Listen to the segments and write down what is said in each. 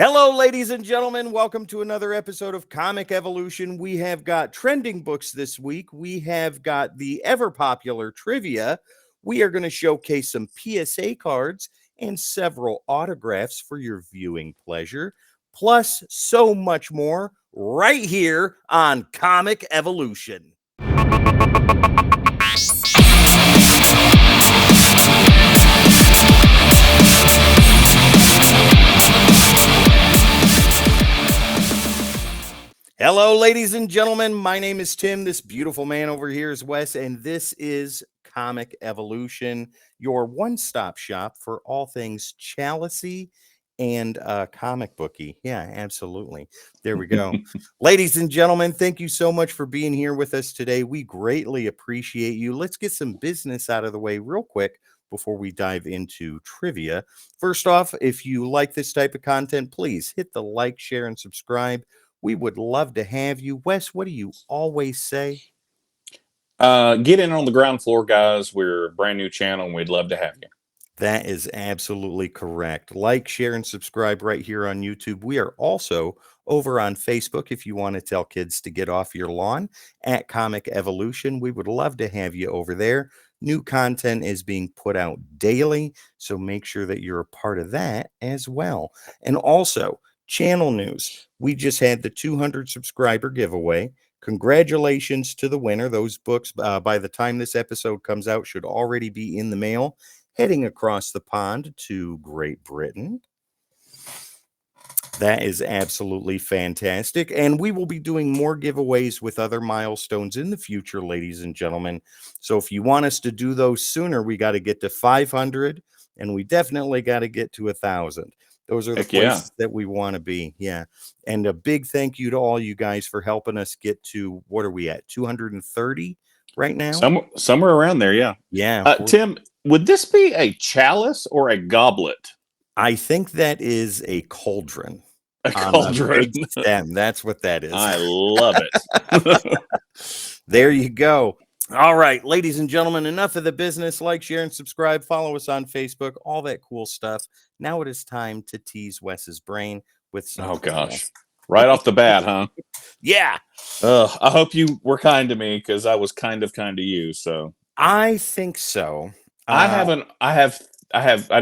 Hello, ladies and gentlemen. Welcome to another episode of Comic Evolution. We have got trending books this week. We have got the ever popular trivia. We are going to showcase some PSA cards and several autographs for your viewing pleasure, plus so much more right here on Comic Evolution. Hello, ladies and gentlemen. My name is Tim. This beautiful man over here is Wes, and this is Comic Evolution, your one-stop shop for all things Chalicey and comic booky. Yeah, absolutely. There we go. Ladies and gentlemen, thank you so much for being here with us today. We greatly appreciate you. Let's get some business out of the way real quick before we dive into trivia. First off, if you like this type of content, please hit the like, share, and subscribe. We would love to have you. Wes, what do you always say? Get in on the ground floor, guys. We're a brand new channel, and we'd love to have you. That is absolutely correct. Like, share, and subscribe right here on YouTube. We are also over on Facebook if you want to tell kids to get off your lawn at Comic Evolution. We would love to have you over there. New content is being put out daily, so make sure that you're a part of that as well. And also, channel news. We just had the 200 subscriber giveaway. Congratulations to the winner. Those books, by the time this episode comes out, should already be in the mail, heading across the pond to Great Britain. That is absolutely fantastic. And we will be doing more giveaways with other milestones in the future, ladies and gentlemen. So if you want us to do those sooner, we got to get to 500, and we definitely got to get to 1,000. Those are the places that we want to be. Yeah. And a big thank you to all you guys for helping us get to, what are we at? 230 right now? Somewhere around there. Yeah. Yeah. Tim, would this be a chalice or a goblet? I think that is a cauldron. A cauldron. Big stem. That's what that is. I love it. There you go. All right, ladies and gentlemen, enough of the business. Like, share, and subscribe. Follow us on Facebook, all that cool stuff. Now it is time to tease Wes's brain with some. Oh, gosh. Right off the bat, huh? Yeah. I hope you were kind to me because I was kind to you. So I think so. I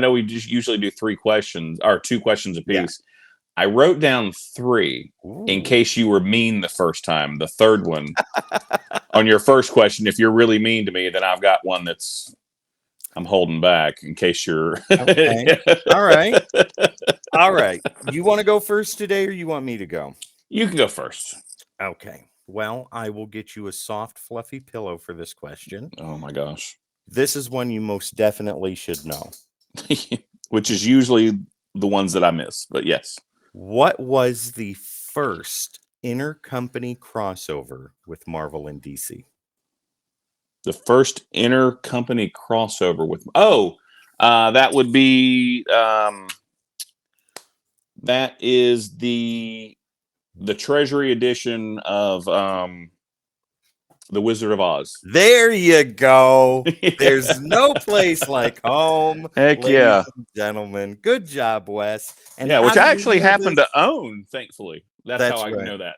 know we just usually do 3 questions or 2 questions apiece. Yeah. I wrote down 3 in case you were mean the first time. The third one on your first question, if you're really mean to me, then I've got one I'm holding back in case you're. Okay. All right. All right. You want to go first today or you want me to go? You can go first. Okay. Well, I will get you a soft, fluffy pillow for this question. Oh, my gosh. This is one you most definitely should know. Which is usually the ones that I miss, but yes. What was the first intercompany crossover with Marvel and DC? The first intercompany crossover with... that would be... that is the Treasury edition of... The Wizard of Oz. There you go. There's no place like home. Heck yeah. Gentlemen. Good job, Wes. And yeah, which I actually happen to own, thankfully. That's how I know that.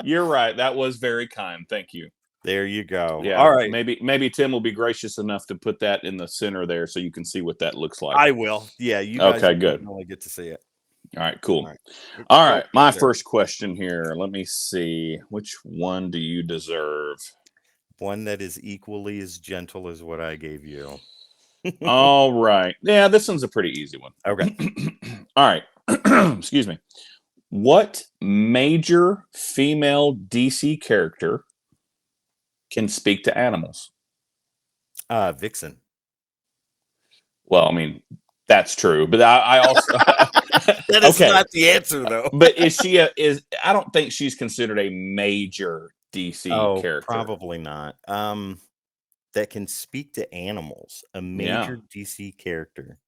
You're right. That was very kind. Thank you. There you go. Yeah. All right. Maybe Tim will be gracious enough to put that in the center there so you can see what that looks like. I will. Yeah, you guys good. Only get to see it. All right, cool. All right, my first question here. Let me see. Which one do you deserve? One that is equally as gentle as what I gave you. All right. Yeah, this one's a pretty easy one. Okay. All right. Excuse me. What major female DC character can speak to animals? Vixen. Well, I mean, that's true, but I also that is not the answer though. But is she I don't think she's considered a major DC character. Probably not. That can speak to animals. A major DC character.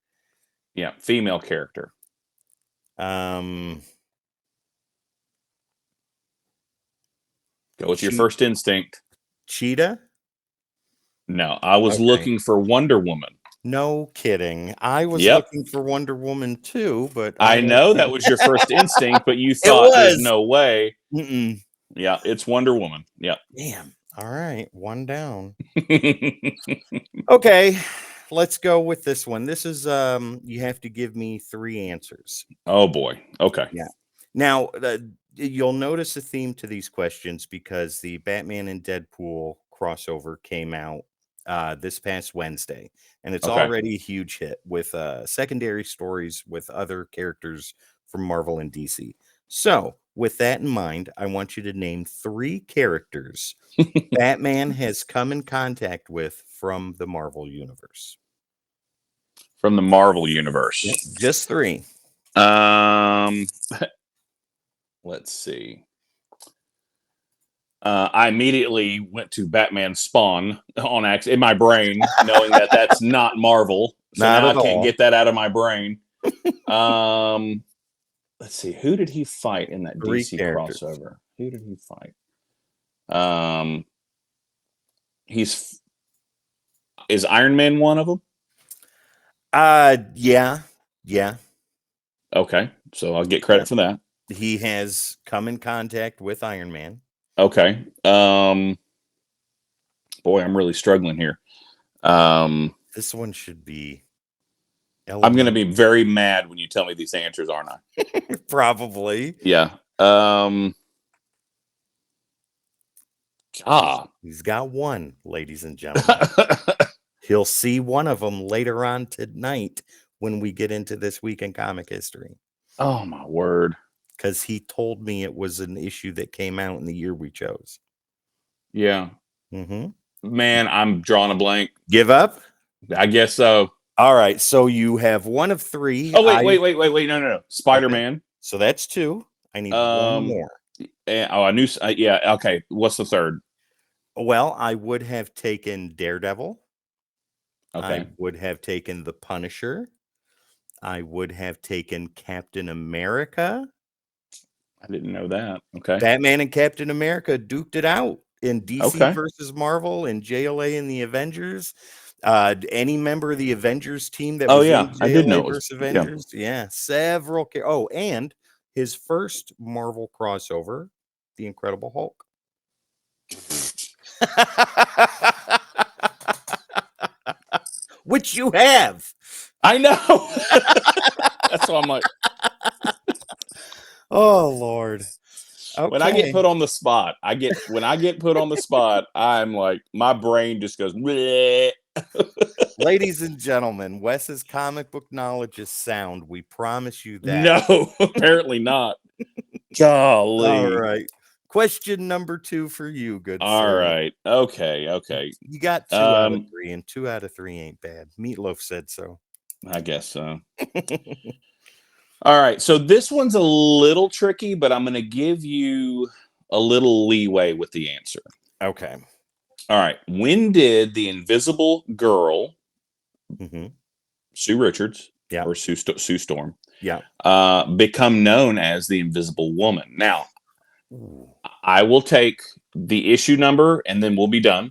Yeah, female character. Go with your first instinct. Cheetah? No, I was looking for Wonder Woman. No kidding. I was Yep. looking for Wonder Woman too, but I don't know that think- was your first instinct, but you It thought there's was. no way. Mm-mm. Yeah, it's Wonder Woman. Yeah. Damn. All right, one down. Okay, let's go with this one. This is you have to give me 3 answers. Oh boy. Okay. Yeah. Now, you'll notice a theme to these questions because the Batman and Deadpool crossover came out this past Wednesday, and it's Okay. already a huge hit with secondary stories with other characters from Marvel and DC. So, with that in mind, I want you to name 3 characters Batman has come in contact with from the Marvel universe. From the Marvel universe. Just 3. Let's see. I immediately went to Batman Spawn on accident in my brain, knowing that that's not Marvel. So Not now I at can't all. get that out of my brain. Let's see. Who did he fight in that 3 DC characters. crossover? Who did he fight? Is Iron Man one of them? Yeah. Okay, so I'll get credit for that. He has come in contact with Iron Man. Okay. Boy, I'm really struggling here. This one should be. I'm going to be very mad when you tell me these answers, aren't I? Probably. Yeah. He's got one, ladies and gentlemen. He'll see one of them later on tonight when we get into this week in comic history. Oh my word. Because he told me it was an issue that came out in the year we chose. Yeah. Mm-hmm. Man, I'm drawing a blank. Give up? I guess so. All right. So you have one of 3. Oh, wait. No. Spider-Man. Okay. So that's 2. I need one more. I knew. Yeah. Okay. What's the third? Well, I would have taken Daredevil. Okay. I would have taken the Punisher. I would have taken Captain America. I didn't know that. Okay. Batman and Captain America duked it out in DC Okay. versus Marvel and JLA and the Avengers. Any member of the Avengers team that was in JLA I did know it was, versus Avengers. Yeah, several. And his first Marvel crossover, The Incredible Hulk. Which you have. I know. That's why I'm like, oh Lord. Okay. When I get put on the spot, I'm like, my brain just goes. Bleh. Ladies and gentlemen, Wes's comic book knowledge is sound. We promise you that. No, apparently not. Golly. All right. Question number 2 for you, good All sir. right. Okay. You got 2 out of 3, and 2 out of 3 ain't bad. Meatloaf said so. I guess so. All right. So this one's a little tricky, but I'm going to give you a little leeway with the answer. Okay. All right. When did the Invisible Girl, Mm-hmm. Sue Richards, Yeah. or Sue Storm, Yeah. become known as the Invisible Woman? Now, Ooh. I will take the issue number and then we'll be done.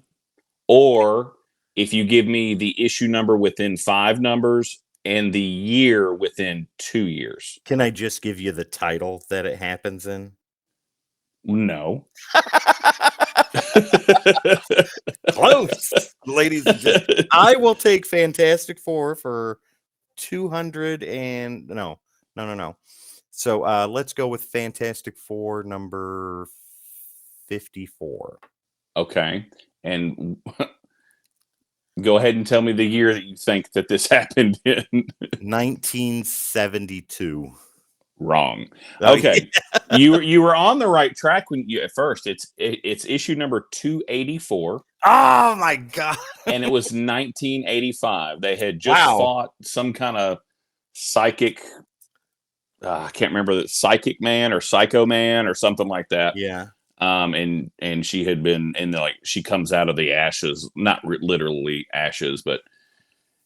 Or if you give me the issue number within 5 numbers and the year within 2 years. Can I just give you the title that it happens in? No. Close, ladies and gentlemen. I will take Fantastic Four for 200 and no. So let's go with Fantastic Four number 54. Okay. And go ahead and tell me the year that you think that this happened in. 1972. Wrong. Oh, Okay. You were on the right track when you at first. It's issue number 284. Oh my god. And it was 1985. They had just fought some kind of psychic I can't remember the Psychic Man or Psycho Man or something like that. Yeah. And she had been in the, like, she comes out of the ashes, not literally ashes, but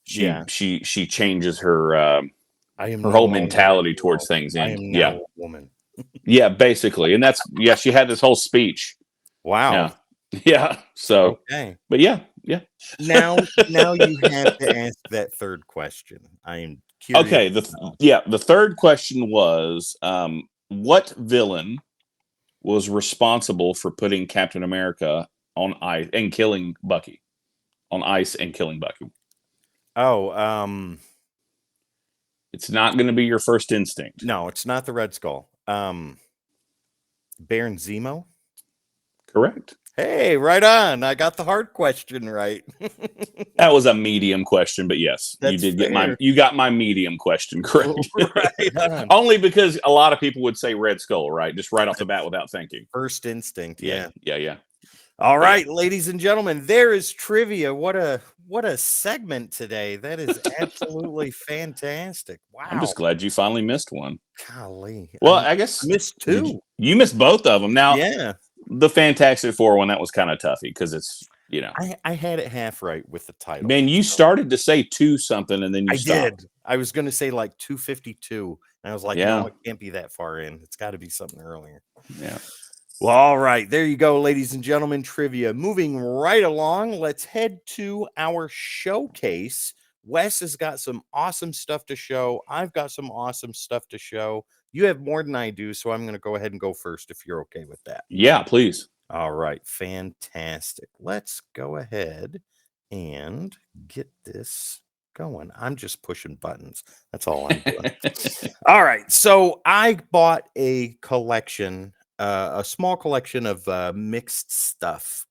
she changes her her whole mentality towards things. I am now a woman. Yeah, basically. And that's she had this whole speech. Wow. Yeah. So Okay. but yeah, Yeah. Now you have to ask that third question. I am curious. Okay. The third question was, what villain was responsible for putting Captain America on ice and killing Bucky on ice and killing Bucky? Oh, It's not going to be your first instinct. no, it's not the Red Skull. Baron Zemo. Correct. Hey, right on. I got the hard question right. That was a medium question, but yes, you That's did fair. you got my medium question correct. Right on. Only because a lot of people would say Red Skull, right? Just right off the bat without thinking. First instinct, yeah. Yeah. All right, ladies and gentlemen, there is trivia. What a segment today. That is absolutely fantastic. Wow. I'm just glad you finally missed one. Golly. Well, I guess missed two. You missed both of them. Now, Yeah. the Fantastic Four one, that was kind of toughy because it's, I had it half right with the title. Man, you started to say two something and then you stopped. Did. I was going to say like 252. And I was like, no, it can't be that far in. It's got to be something earlier. Yeah. Well, all right. There you go, ladies and gentlemen. Trivia. Moving right along. Let's head to our showcase. Wes has got some awesome stuff to show. I've got some awesome stuff to show. You have more than I do, so I'm going to go ahead and go first if you're okay with that. Yeah, please. All right. Fantastic. Let's go ahead and get this going. I'm just pushing buttons. That's all I'm doing. All right. So I bought a collection, a small collection of mixed stuff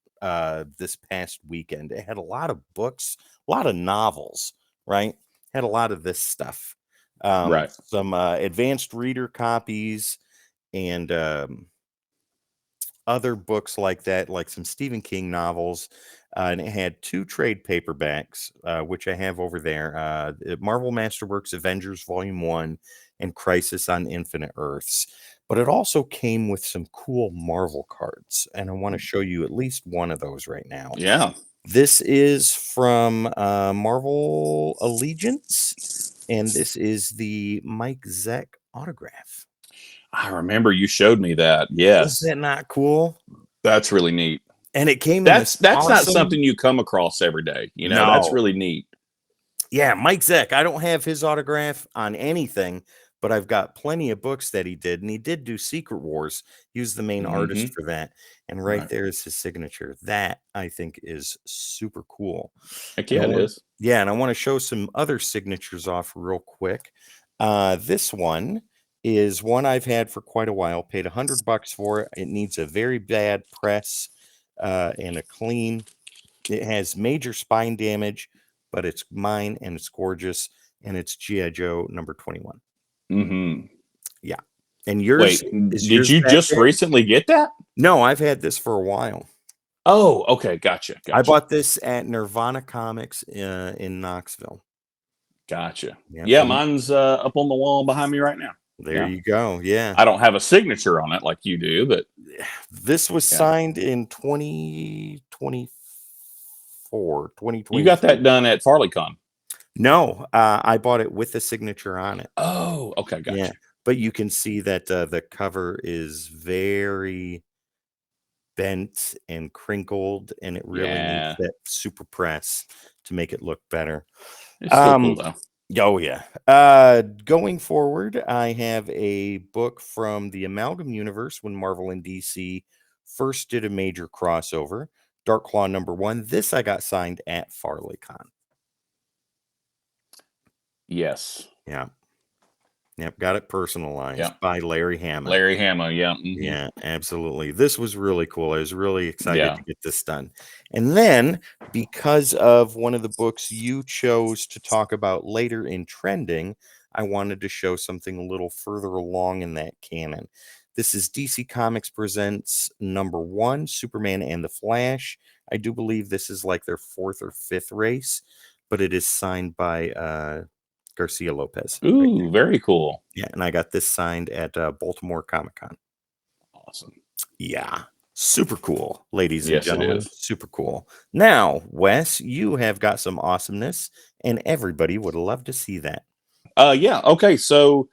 this past weekend. It had a lot of books, a lot of novels, right? Had a lot of this stuff. Right. Some advanced reader copies and other books like that, like some Stephen King novels. And it had two trade paperbacks, which I have over there. Marvel Masterworks Avengers Volume 1 and Crisis on Infinite Earths. But it also came with some cool Marvel cards. And I want to show you at least one of those right now. Yeah. This is from Marvel Allegiance. And this is the Mike Zeck autograph. I remember you showed me that. Yes. Is that not cool? That's really neat. And it came that's awesome... not something you come across every day. That's really neat. Yeah, Mike Zeck. I don't have his autograph on anything, but I've got plenty of books that he did. And he did do Secret Wars. He was the main artist for that. And right there is his signature. That, I think, is super cool. Heck yeah, it is. Yeah, and I want to show some other signatures off real quick. This one is one I've had for quite a while. Paid $100 for it. It needs a very bad press and a clean. It has major spine damage, but it's mine and it's gorgeous. And it's G.I. Joe number 21. Mm-hmm. Yeah. And yours? Wait, did you just recently get that? No, I've had this for a while. Oh, okay. Gotcha. I bought this at Nirvana Comics in Knoxville. Gotcha. Yeah, mine's up on the wall behind me right now. There you go. Yeah. I don't have a signature on it like you do, but this was signed in 2024. You got that done at FarleyCon? No, I bought it with a signature on it. Oh, okay. Gotcha. Yeah. But you can see that the cover is very bent and crinkled, and it really needs that super press to make it look better. It's still cool, though. Oh, yeah. Going forward, I have a book from the Amalgam Universe when Marvel and DC first did a major crossover. Dark Claw number 1. This I got signed at FarleyCon. Yes. Yeah. Yep, got it personalized by Larry Hama. Larry Hama, yeah. Mm-hmm. Yeah, absolutely. This was really cool. I was really excited to get this done. And then, because of one of the books you chose to talk about later in trending, I wanted to show something a little further along in that canon. This is DC Comics Presents number 1, Superman and the Flash. I do believe this is like their 4th or 5th race, but it is signed by Garcia Lopez. Ooh, very cool. Yeah, and I got this signed at Baltimore Comic-Con. Awesome. Yeah, super cool, ladies and gentlemen. It is. Super cool. Now, Wes, you have got some awesomeness, and everybody would love to see that. Yeah, okay, so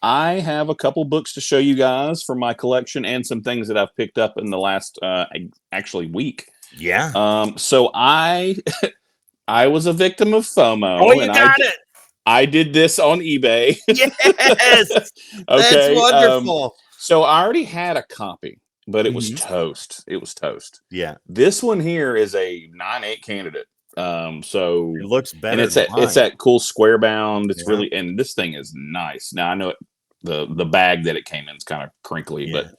I have a couple books to show you guys from my collection and some things that I've picked up in the last, actually, week. Yeah. So I I was a victim of FOMO. Oh, you and got it. I did this on eBay. Yes. That's Okay. wonderful. So I already had a copy, but it was Mhm. toast. It was toast. Yeah. This one here is a 9.8 candidate. So It looks and better it's than it's mine. that cool square bound. It's Yeah. really, and this thing is nice. Now I know the bag that it came in is kind of crinkly, Yeah.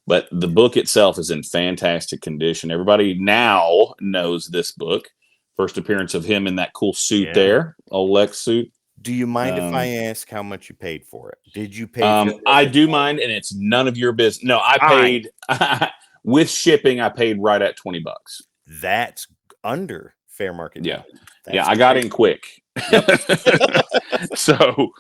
but the book itself is in fantastic condition. Everybody now knows this book. First appearance of him in that cool suit Yeah. there, old Lex suit. Do you mind if I Um, ask how much you paid for it? Did you pay for I it? do mind, and it's none of your business. No, I Fine. paid with shipping. I paid right at $20. That's under fair market Yeah, value. yeah, That's I got great. in quick. Yep. So,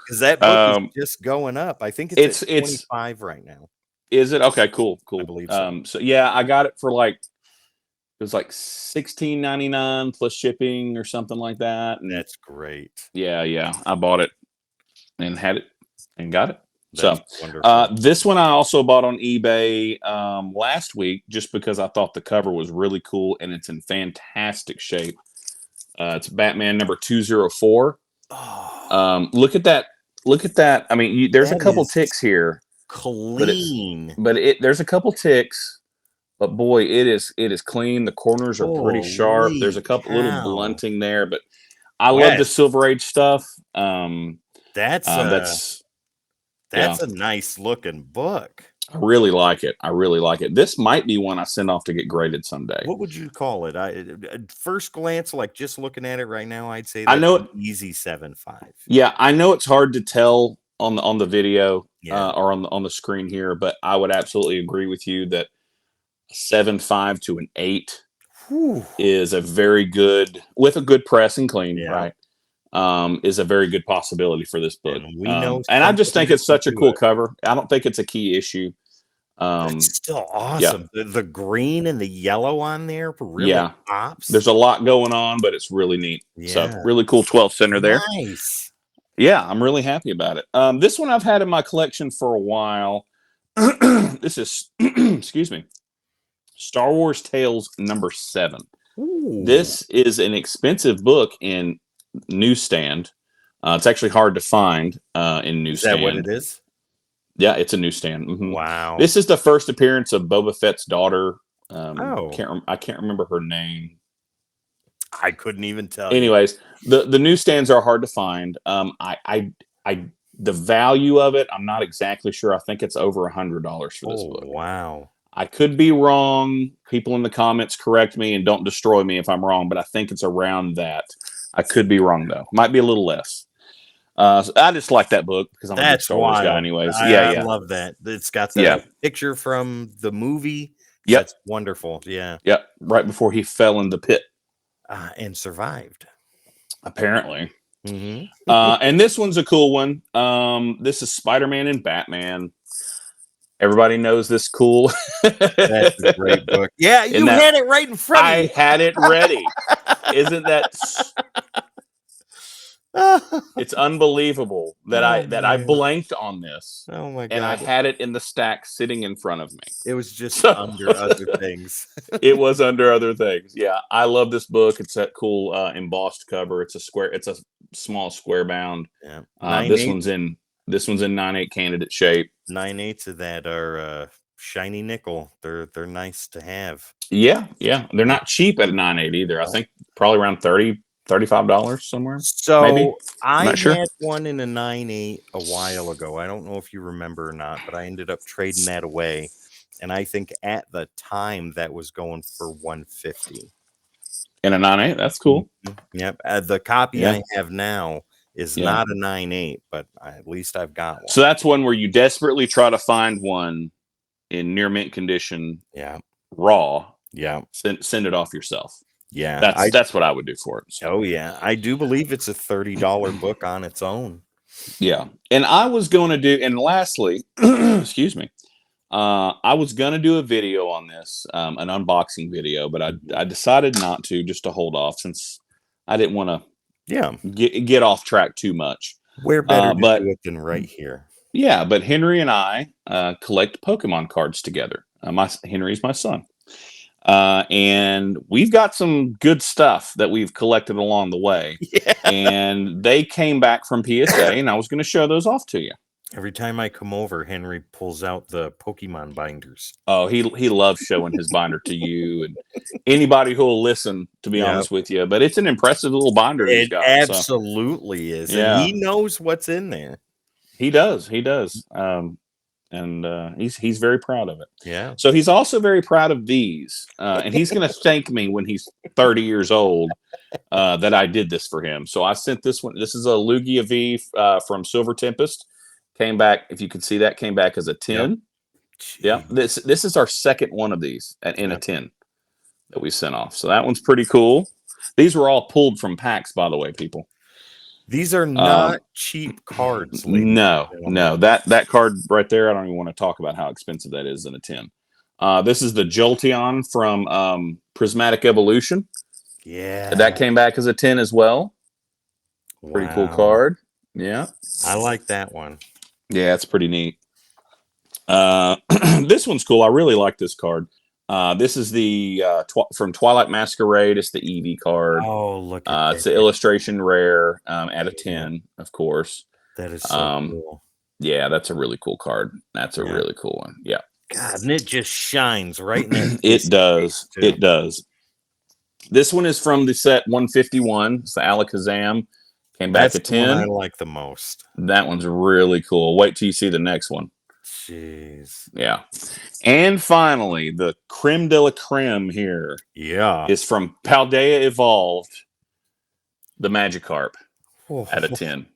'Cause that book is just going up. I think it's at it's 25 right now. is it okay? Cool, I cool. believe so. So yeah, I got it for like it was like 16.99 plus shipping or something like that. And That's great. yeah, I bought it and had it and got it. That's So wonderful. this one I also bought on eBay last week just because I thought the cover was really cool and it's in fantastic shape. It's Batman number 204. Oh, Look at that. Look at that. I mean, there's a that couple is ticks here, but clean. there's a couple ticks, but boy, it is clean. The corners are pretty sharp. There's a Holy couple little cow. blunting there, but I love the Yes. Silver Age stuff. That's Yeah, a nice looking book. I really like it. I really like it. This might be one I send off to get graded someday. What would you call it? At first glance, like just looking at it right now, I'd say I that's know an easy 7.5. Yeah, I know it's hard to tell on the video Yeah. or on the screen here, but I would absolutely agree with you that 7.5 to an 8 Whew. is a very good with a good press and clean, Yeah. right? Is a very good possibility for this book. And we know and I just think somebody it's that such a can do cool it. cover. I don't think it's a key issue. That's still Yeah, awesome. The green and the yellow on there really yeah. pops. There's a lot going on, but it's really neat. So Yeah. really cool 12 center there. Nice. Yeah, I'm really happy about it. This one I've had in my collection for a while. This is, excuse me, Star Wars Tales number 7. Ooh. This is an expensive book in newsstand. It's actually hard to find in Is that what newsstand. it is? Yeah, it's a newsstand. Wow. This is the first appearance of Boba Fett's daughter. Oh. I can't remember her name. I couldn't even tell you. Anyways, the newsstands are hard to find. I the value of it, I'm not exactly sure. I think it's over $100 for this book. Wow. I could be wrong. People in the comments correct me and don't destroy me if I'm wrong, but I think it's around that. I could be wrong though. Might be a little less. So I just like that book because I'm a big Star Wars guy, anyways. I love that. It's got the Yeah. picture from the movie. Yep. That's wonderful. Yeah. Yep. Right before he fell in the pit, And survived. apparently. Mhm. And this one's a cool one. This is Spider-Man and Batman. Everybody knows this cool. That's a great book. Yeah, you had it right in front of I you. had it ready. Isn't that? It's unbelievable that I blanked on this. Oh my god! And I had it in the stack sitting in front of me. It was just under other things. It was under other things. Yeah, I love this book. It's that cool embossed cover. It's a square. It's a small square bound. Yeah. This one's in 9.8 candidate shape. 9/8 of that are shiny nickel. They're nice to have. Yeah. They're not cheap at 9.8 either. I think probably around $35 somewhere. So maybe. I Not sure. had one in a 9/8 a while ago. I don't know if you remember or not, but I ended up trading that away. And I think at the time that was going for $150. In a 9.8, that's cool. Yep. The copy I have now is not a 9/8, but at least I've got one. So that's one where you desperately try to find one in near mint condition. Yeah. Raw. Yeah. Send it off yourself. Yeah. That's what I would do for it. So. Oh yeah. I do believe it's a $30 book on its own. Yeah. And I was going to do, and lastly, excuse me, I was going to do a video on this, an unboxing video, but I decided not to, just to hold off since I didn't want to get off track too much. Where better to do it than right here? Yeah, but Henry and I collect Pokemon cards together. Henry's my son. And we've got some good stuff that we've collected along the way. Yeah. And they came back from PSA, and I was going to show those off to you. Every time I come over, Henry pulls out the Pokemon binders. Oh, he loves showing his binder to you and anybody who will listen, to be honest with you. But it's an impressive little binder he's It got. absolutely is. Yeah. And he knows what's in there. He does. And he's very proud of it. Yeah. So he's also very proud of these. And he's going to thank me when he's 30 years old that I did this for him. So I sent this one. This is a Lugia V from Silver Tempest. Came back, if you can see that, came back as a 10. Yeah. This is our second one of these in a 10 that we sent off. So that one's pretty cool. These were all pulled from packs, by the way, people. These are not cheap cards. No. That card right there, I don't even want to talk about how expensive that is in a 10. This is the Jolteon from Prismatic Evolution. Yeah. That came back as a 10 as well. Pretty cool card. Yeah. I like that one. Yeah, it's pretty neat. This one's cool. I really like this card. This is the from Twilight Masquerade. It's the Eevee card. Oh, look at it's the illustration rare at a 10, of course. That is so cool. Yeah, that's a really cool card. That's a really cool one. Yeah. God, and it just shines right in there. It does. It does. This one is from the set 151. It's the Alakazam. Came back That's to 10. The one I like the most. That one's really cool. Wait till you see the next one. Jeez. Yeah. And finally, the creme de la creme here. Yeah. Is from Paldea Evolved, the Magikarp at a 10.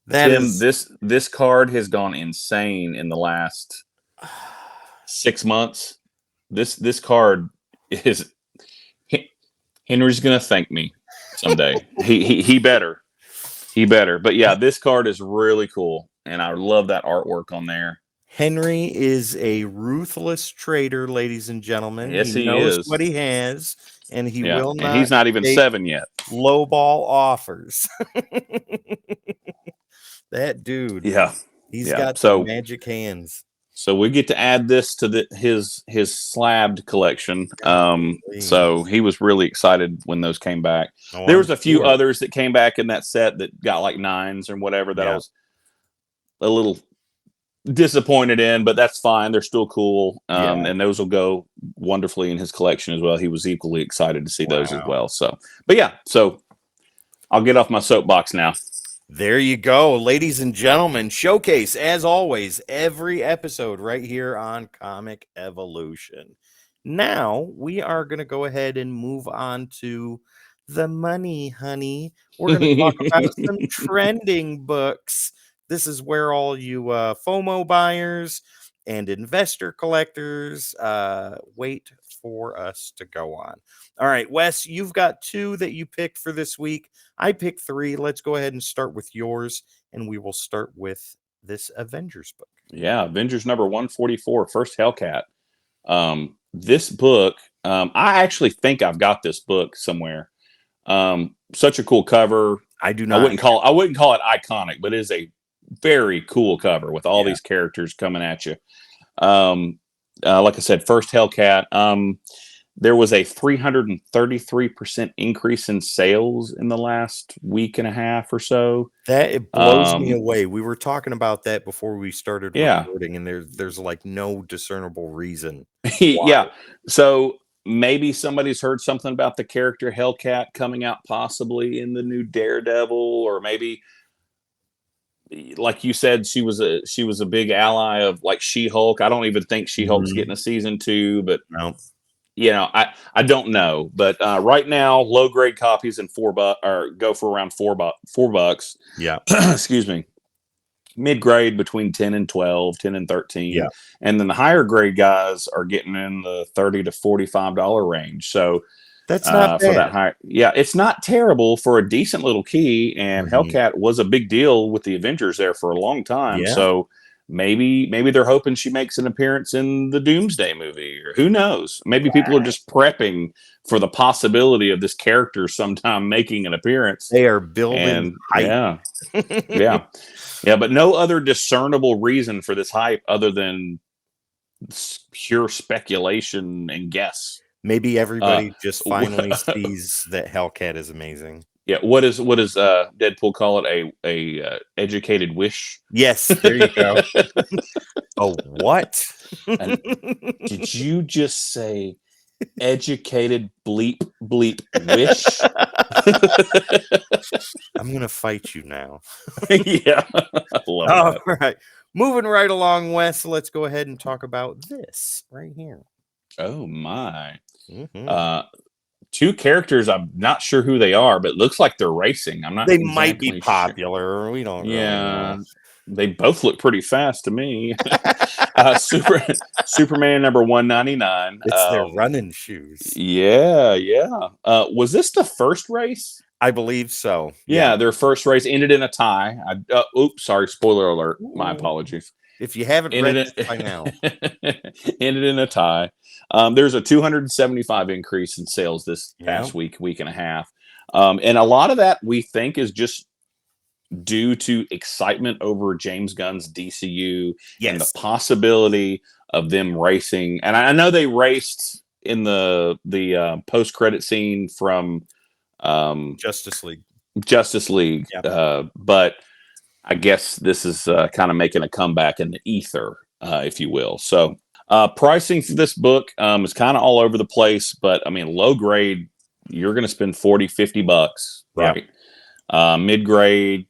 This card has gone insane in the last 6 months. This card is Henry's gonna thank me someday. he better. But yeah, this card is really cool, and I love that artwork on there. Henry is a ruthless trader, ladies and gentlemen. Yes, he knows is. what he has, and he will not. And he's not even 7 yet. Lowball offers. That dude. Yeah. He's got some magic hands. So we get to add this to his slabbed collection. So he was really excited when those came back. There was a few others that came back in that set that got like 9s or whatever that I was a little disappointed in, but that's fine. They're still cool. And those will go wonderfully in his collection as well. He was equally excited to see those as well. So, but yeah, so I'll get off my soapbox now. There you go, ladies and gentlemen. Showcase, as always, every episode right here on Comic Evolution. Now, we are going to go ahead and move on to the money, honey. We're going to talk about some trending books. This is where all you FOMO buyers and investor collectors wait for us to go on. All right, Wes, you've got 2 that you picked for this week. I picked 3. Let's go ahead and start with yours, and we will start with this Avengers book. Yeah, Avengers number 144, First Hellcat. This book, I actually think I've got this book somewhere. Such a cool cover. I do not. I wouldn't call it iconic, but it is a very cool cover with all these characters coming at you. Like I said, First Hellcat. There was a 333% increase in sales in the last week and a half or so. That it blows me away. We were talking about that before we started recording, and there's like no discernible reason. Yeah. So maybe somebody's heard something about the character Hellcat coming out possibly in the new Daredevil, or maybe, like you said, she was a big ally of like She-Hulk. I don't even think She-Hulk's getting a season 2, but no. You know, I don't know, but right now low grade copies and go for around $4. Yeah. Excuse me. Mid grade between 10 and 12, 10 and 13. Yeah. And then the higher grade guys are getting in the $30 to $45 range. So that's not bad. For that high. Yeah, it's not terrible for a decent little key. And Hellcat was a big deal with the Avengers there for a long time. Yeah. So maybe they're hoping she makes an appearance in the Doomsday movie, or who knows? Maybe people are just prepping for the possibility of this character sometime making an appearance. They are building hype. Yeah, but no other discernible reason for this hype other than pure speculation and guess. Maybe everybody just wha- finally sees that Hellcat is amazing. Yeah, what is Deadpool call it? A educated wish. Yes, there you go. Oh, what? And did you just say educated bleep bleep wish? I'm gonna fight you now. Yeah, I love All that. right. Moving right along, Wes. Let's go ahead and talk about this right here. Oh my. Mhm. Uh, two characters. I'm not sure who they are, but it looks like they're racing. I'm not They might be exactly sure. popular. We don't really Yeah, know. they both look pretty fast to me. Superman number 199. It's their running shoes. Yeah, yeah. Was this the first race? I believe so. Yeah, their first race ended in a tie. Oops, sorry, spoiler alert. My Ooh. apologies. If you haven't read Ended this by now. ended in a tie. There's a 275 increase in sales this Yeah. past week and a half, and a lot of that we think is just due to excitement over James Gunn's DCU and the Yes. possibility of them racing. And I know they raced in the post credit scene from Justice League. Justice League, Yep. but I guess this is kind of making a comeback in the ether, if you will. So pricing for this book is kind of all over the place, but I mean, low grade, you're going to spend $40-$50, right? Mid grade,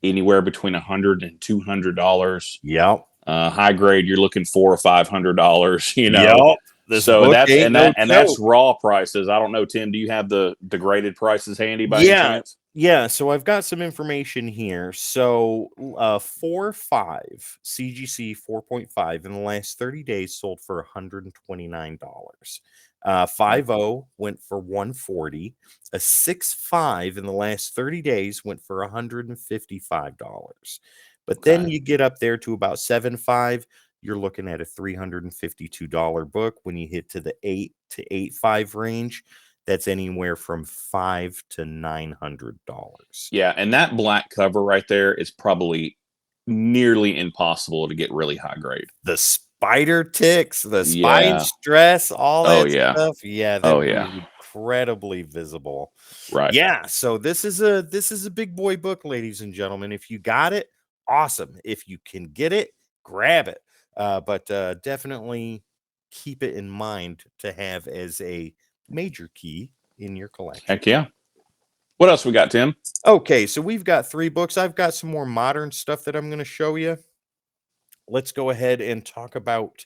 anywhere between $100 and $200. Yep. High grade, you're looking $400 or $500. You know, Yep. This so book that's ain't no that's joke. raw prices. I don't know, Tim. Do you have the graded prices handy by any Yeah. chance? Yeah, so I've got some information here. So 4.5 CGC 4.5 in the last 30 days sold for $129. 5.0 went for 140. A 6.5 in the last 30 days went for $155. But then Okay. you get up there to about 7.5, you're looking at a $352 book. When you hit to the 8 to 8.5 range, that's anywhere from $500 to $900. Yeah, and that black cover right there is probably nearly impossible to get really high grade. The spider ticks, the spine Yeah. stress, all Oh that yeah. stuff. Yeah, that Oh book yeah. is incredibly visible. Right. Yeah, so this is a big boy book, ladies and gentlemen. If you got it, awesome. If you can get it, grab it. But definitely keep it in mind to have as a major key in your collection. Heck yeah. What else we got, Tim? Okay, so we've got 3 books. I've got some more modern stuff that I'm going to show you. Let's go ahead and talk about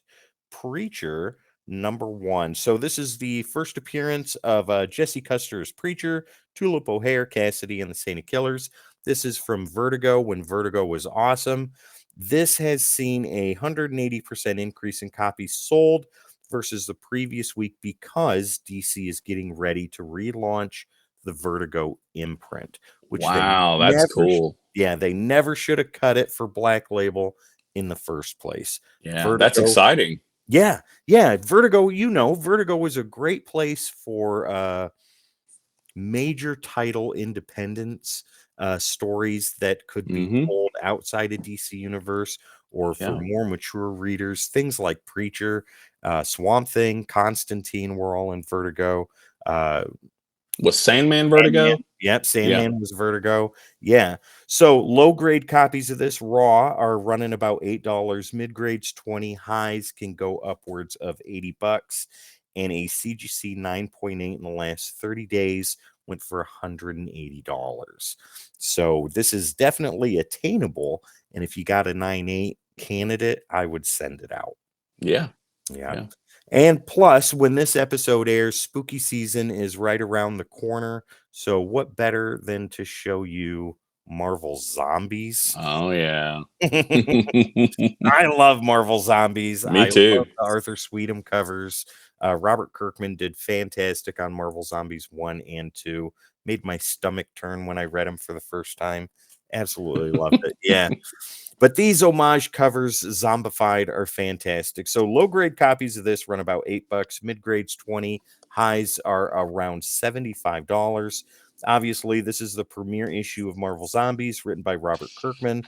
Preacher number 1. So this is the first appearance of Jesse Custer's Preacher, Tulip O'Hare, Cassidy, and the Saint of Killers. This is from Vertigo when Vertigo was awesome. This has seen a 180% increase in copies sold versus the previous week because DC is getting ready to relaunch the Vertigo imprint, which Wow, that's cool. they never should have cut it for Black Label in the first place. Yeah, that's exciting. Yeah, Vertigo, Vertigo was a great place for major title independence stories that could be Mm-hmm. told outside of DC Universe or for Yeah. more mature readers. Things like Preacher, Swamp Thing, Constantine were all in Vertigo. Was Sandman Vertigo? Sandman. Yep, Yeah. Sandman was Vertigo. Yeah. So low grade copies of this raw are running about $8. Mid grades 20. Highs can go upwards of $80. And a CGC 9.8 in the last 30 days went for $180. So this is definitely attainable. And if you got a 9.8 candidate, I would send it out. Yeah. Yeah. Yeah. And plus, when this episode airs, spooky season is right around the corner. So, what better than to show you Marvel Zombies? Oh yeah. I love Marvel Zombies. Me I too. love the Arthur Sweetum covers. Robert Kirkman did fantastic on Marvel Zombies 1 and 2. Made my stomach turn when I read them for the first time. Absolutely loved it. Yeah. But these homage covers, zombified, are fantastic. So low grade copies of this run about $8, mid grades 20, highs are around $75. Obviously, this is the premiere issue of Marvel Zombies, written by Robert Kirkman.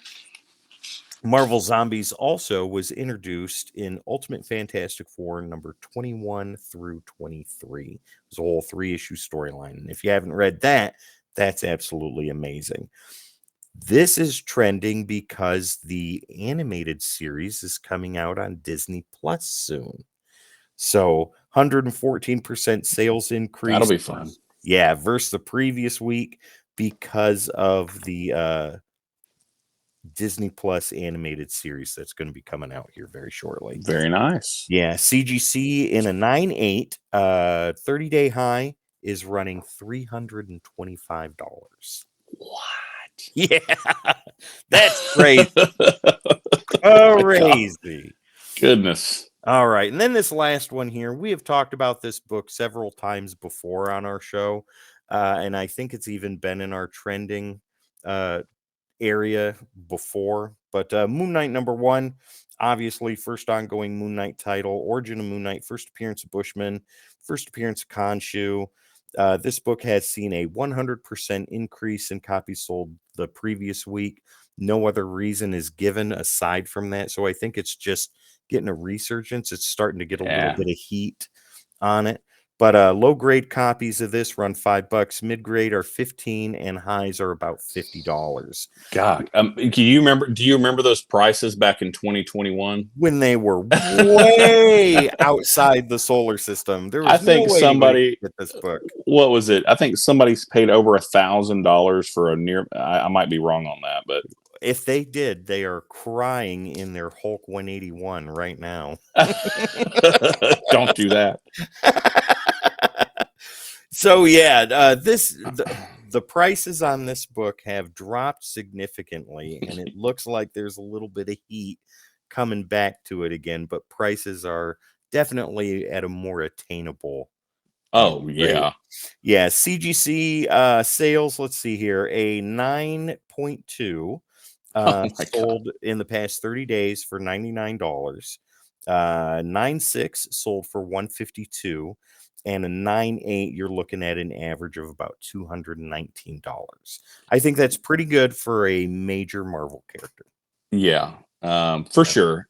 Marvel Zombies also was introduced in Ultimate Fantastic Four number 21 through 23. It was a whole 3-issue storyline. And if you haven't read that, that's absolutely amazing. This is trending because the animated series is coming out on Disney Plus soon. So 114% sales increase. That'll be fun. Yeah, versus the previous week because of the Disney Plus animated series that's going to be coming out here very shortly. Very nice. Yeah, CGC in a 9.8, 30-day high is running $325. What? Yeah, that's crazy. Crazy. Goodness. All right. And then this last one here, we have talked about this book several times before on our show. And I think it's even been in our trending area before. But Moon Knight #1, obviously, first ongoing Moon Knight title, Origin of Moon Knight, first appearance of Bushman, first appearance of Khonshu. This book has seen a 100% increase in copies sold the previous week. No other reason is given aside from that. So I think it's just getting a resurgence. It's starting to get a little bit of heat on it. But low grade copies of this run $5. Mid grade are $15, and highs are about $50. God, do you remember those prices back in 2021 when they were way outside the solar system? There was I think no way somebody get this book. What was it? I think somebody's paid over $1,000 for a near. I might be wrong on that, but if they did, they are crying in their Hulk 181 right now. Don't do that. So yeah, the prices on this book have dropped significantly, and it looks like there's a little bit of heat coming back to it again, but prices are definitely at a more attainable. Oh yeah. Yeah, CGC sales, let's see here, a 9.2 sold in the past 30 days for $99. 9.6 sold for $152, and a 9.8 you're looking at an average of about $219. I think that's pretty good for a major Marvel character. Yeah, for sure.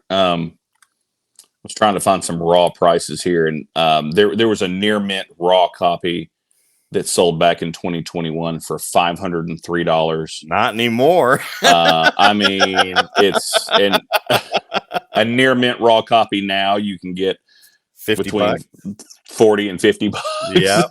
I was trying to find some raw prices here, and there was a near mint raw copy that sold back in 2021 for $503. Not anymore. I mean, it's a near mint raw copy now you can get between $40 and $50. Yeah.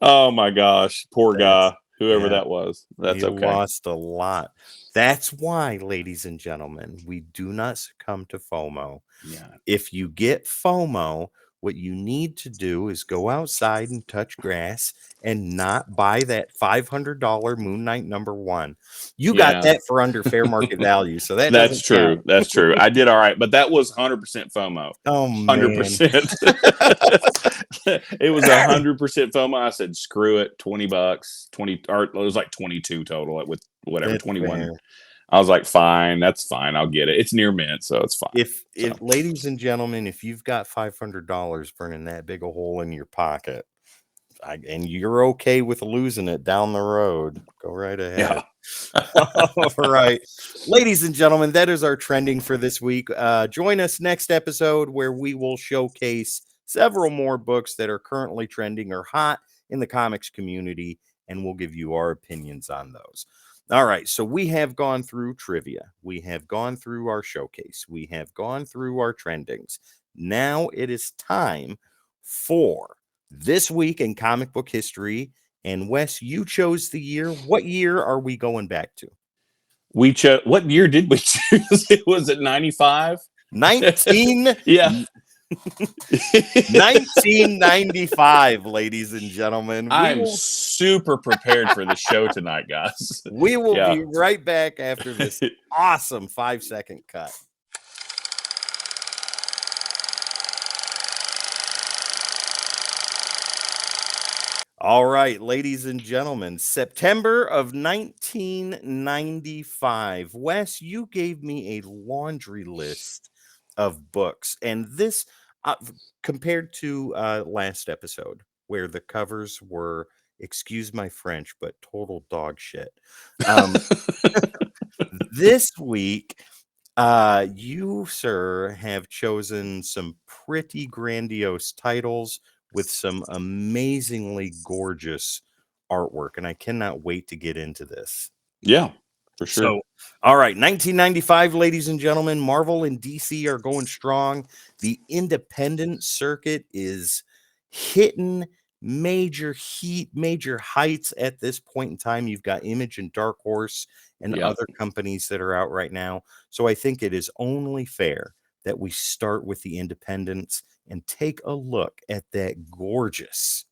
Oh my gosh, poor guy, whoever that was. That's okay. Lost a lot. That's why, ladies and gentlemen, we do not succumb to FOMO. Yeah. If you get FOMO, what you need to do is go outside and touch grass and not buy that $500 Moon Knight #1. You got that for under fair market value. So that's true. Count. That's true. I did all right, but that was 100% FOMO. Oh, 100%. It was 100% FOMO. I said, screw it, $20, 20, or it was like 22 total with whatever, that's 21. Fair. I was like, fine, that's fine. I'll get it. It's near mint, so it's fine. If ladies and gentlemen, if you've got $500 burning that big a hole in your pocket, and you're okay with losing it down the road, go right ahead. Yeah. All right. Ladies and gentlemen, that is our trending for this week. Join us next episode where we will showcase several more books that are currently trending or hot in the comics community, and we'll give you our opinions on those. All right, so we have gone through trivia. We have gone through our showcase. We have gone through our trendings. Now it is time for This Week in Comic Book History. And Wes, you chose the year. What year are we going back to? We chose. What year did we choose? Was it 95? 19. Yeah. 1995, ladies and gentlemen. I'm super prepared for the show tonight, guys. We will be right back after this awesome 5-second cut. All right, ladies and gentlemen, September of 1995. Wes, you gave me a laundry list of books, and this compared to last episode where the covers were, excuse my French, but total dog shit. This week, you, sir, have chosen some pretty grandiose titles with some amazingly gorgeous artwork, and I cannot wait to get into this. Yeah, for sure. So, all right, 1995, ladies and gentlemen, Marvel and DC are going strong. The independent circuit is hitting major heat, major heights at this point in time. You've got Image and Dark Horse and Yep. other companies that are out right now. So I think it is only fair that we start with the independents and take a look at that gorgeous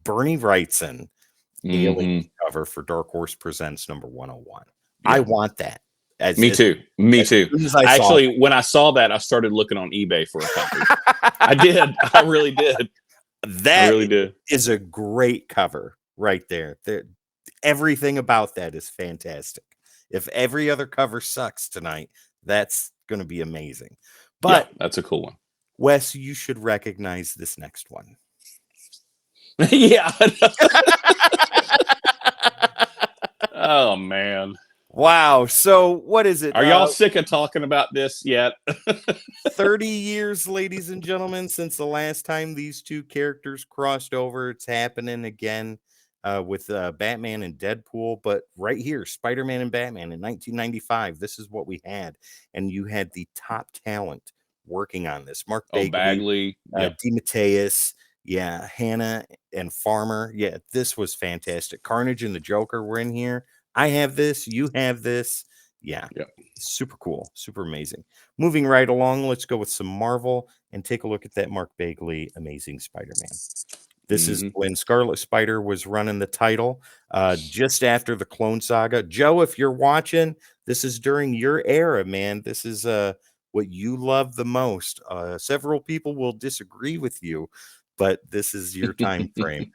Bernie Wrightson Alien cover for Dark Horse Presents number 101. I want that. Me too. Me too. Soon as I saw Actually, when I saw that, I started looking on eBay for a copy. I did. I really did. That I really did. is a great cover right there. Everything about that is fantastic. If every other cover sucks tonight, that's going to be amazing. But yeah, that's a cool one. Wes, you should recognize this next one. Yeah. Oh, man. Wow. So what is it? Are y'all sick of talking about this yet? 30 years, ladies and gentlemen, since the last time these two characters crossed over. It's happening again with Batman and Deadpool. But right here, Spider-Man and Batman in 1995, this is what we had. And you had the top talent working on this. Mark Bagley, DeMatteis, yeah, Hannah and Farmer. Yeah, this was fantastic. Carnage and the Joker were in here. I have this, you have this. Yeah, super cool, super amazing. Moving right along, let's go with some Marvel and take a look at that Mark Bagley Amazing Spider-Man. This is when Scarlet Spider was running the title just after the Clone Saga. Joe, if you're watching, this is during your era, man. This is what you love the most. Several people will disagree with you, but this is your time frame.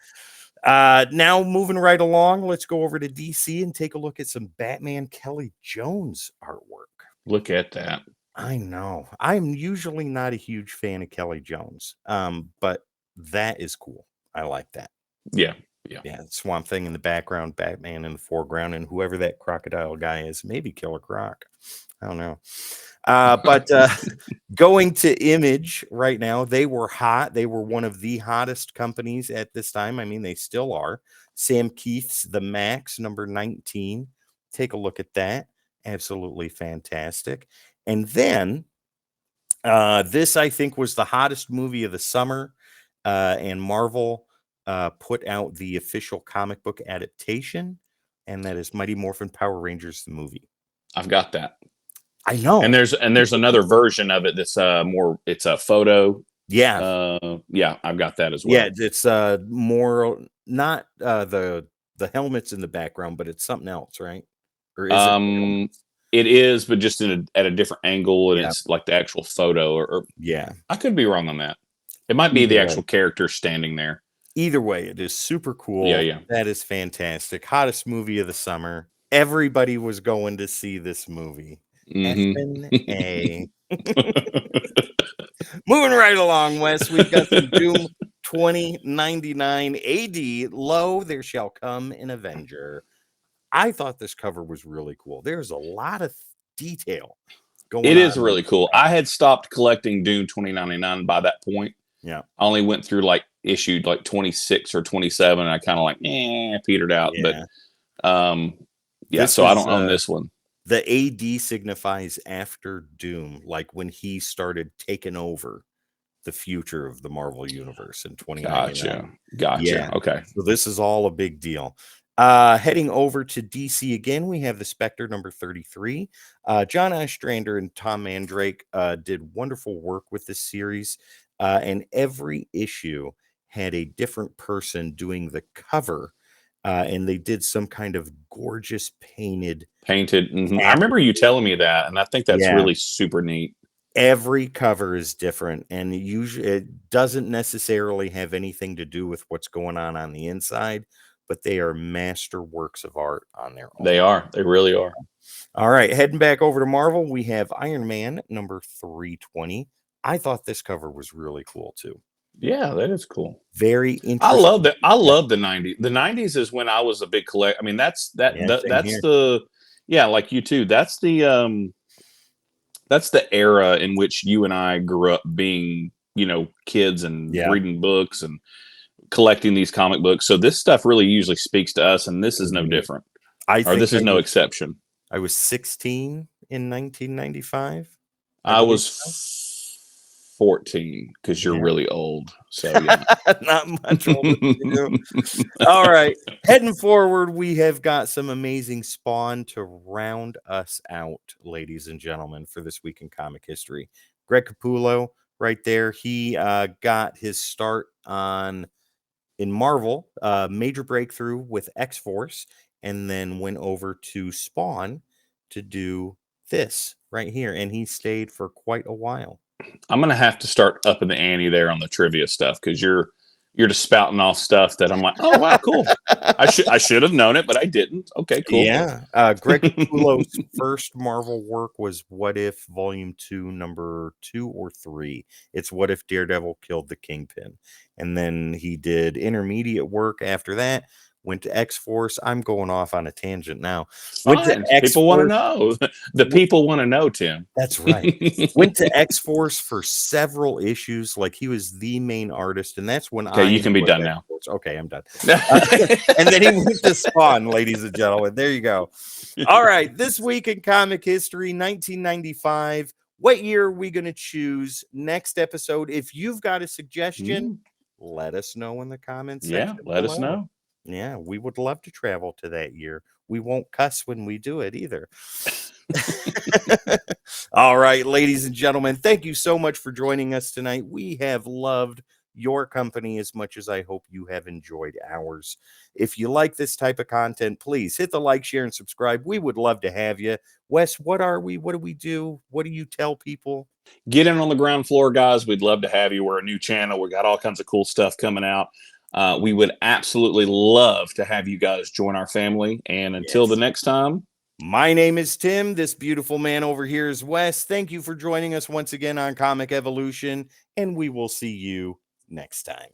Now moving right along, let's go over to DC and take a look at some Batman Kelly Jones artwork. Look at that. I know. I'm usually not a huge fan of Kelly Jones, but that is cool. I like that. Yeah. Swamp Thing in the background, Batman in the foreground, and whoever that crocodile guy is, maybe Killer Croc. I don't know. But going to Image right now, they were hot. They were one of the hottest companies at this time. I mean, they still are. Sam Keith's The Max, number 19. Take a look at that. Absolutely fantastic. And then this, I think, was the hottest movie of the summer. And Marvel put out the official comic book adaptation, and that is Mighty Morphin Power Rangers, the movie. I've got that. I know. And there's another version of it that's more, it's a photo. Yeah. I've got that as well. Yeah, it's more not the helmets in the background, but it's something else, right? Or is it is, but just at a different angle, and it's like the actual photo or yeah. I could be wrong on that. It might be the actual character standing there. Either way, it is super cool. Yeah. That is fantastic. Hottest movie of the summer. Everybody was going to see this movie. Moving right along, Wes, we've got some Doom 2099 AD. Lo, there shall come an Avenger. I thought this cover was really cool. There's a lot of detail going on. It is really cool. I had stopped collecting Doom 2099 by that point. Yeah. I only went through issued 26 or 27, and I kind of petered out. Yeah. But so I don't own this one. The AD signifies after Doom, like when he started taking over the future of the Marvel Universe in 2099. Gotcha. Yeah. Okay. So this is all a big deal. Heading over to DC again, we have the Spectre number 33. John Ostrander and Tom Mandrake did wonderful work with this series, and every issue had a different person doing the cover. And they did some kind of gorgeous painted. Mm-hmm. I remember you telling me that, and I think that's really super neat. Every cover is different, and usually it doesn't necessarily have anything to do with what's going on the inside, but they are master works of art on their own. They are. They really are. All right, heading back over to Marvel, we have Iron Man number 320. I thought this cover was really cool too. Yeah, that is cool. Very interesting. I love that. I love the 90s. The 90s is when I was a big collector. I mean, that's the Yeah, like you too. That's the era in which you and I grew up being, kids and Yeah. reading books and collecting these comic books. So this stuff really usually speaks to us, and this is no Mhm. different, I or think this is no exception. I was 16 in 1995. I I believe was so. 14 because you're Yeah. really old. So yeah. Not much older than you. All right. Heading forward, we have got some amazing Spawn to round us out, ladies and gentlemen, for this week in comic history. Greg Capullo, right there. He got his start in Marvel, major breakthrough with X-Force, and then went over to Spawn to do this right here. And he stayed for quite a while. I'm gonna have to start upping the ante there on the trivia stuff because you're just spouting off stuff that I'm like, oh wow, cool. I should have known it, but I didn't. Okay, cool. Yeah. Greg Capullo's first Marvel work was What If Volume 2, number 2 or 3. It's What If Daredevil Killed the Kingpin. And then he did intermediate work after that, went to X-Force. I'm going off on a tangent now. Went to Fine. People want to X-Force. know. The people want to know, Tim. That's right. Went to X-Force for several issues. Like, he was the main artist, and that's when Okay, you can be done now. Okay, I'm done. And then he went to Spawn, ladies and gentlemen. There you go. All right, this week in comic history, 1995. What year are we going to choose next episode? If you've got a suggestion, let us know in the comments section. Yeah, let us below. know. Yeah, we would love to travel to that year. We won't cuss when we do it either. All right, ladies and gentlemen, thank you so much for joining us tonight. We have loved your company as much as I hope you have enjoyed ours. If you like this type of content, please hit the like, share, and subscribe. We would love to have you. Wes, what are we? What do we do? What do you tell people? Get in on the ground floor, guys. We'd love to have you. We're a new channel. We got all kinds of cool stuff coming out. We would absolutely love to have you guys join our family. And until the next time, my name is Tim. This beautiful man over here is Wes. Thank you for joining us once again on Comic Evolution, and we will see you next time.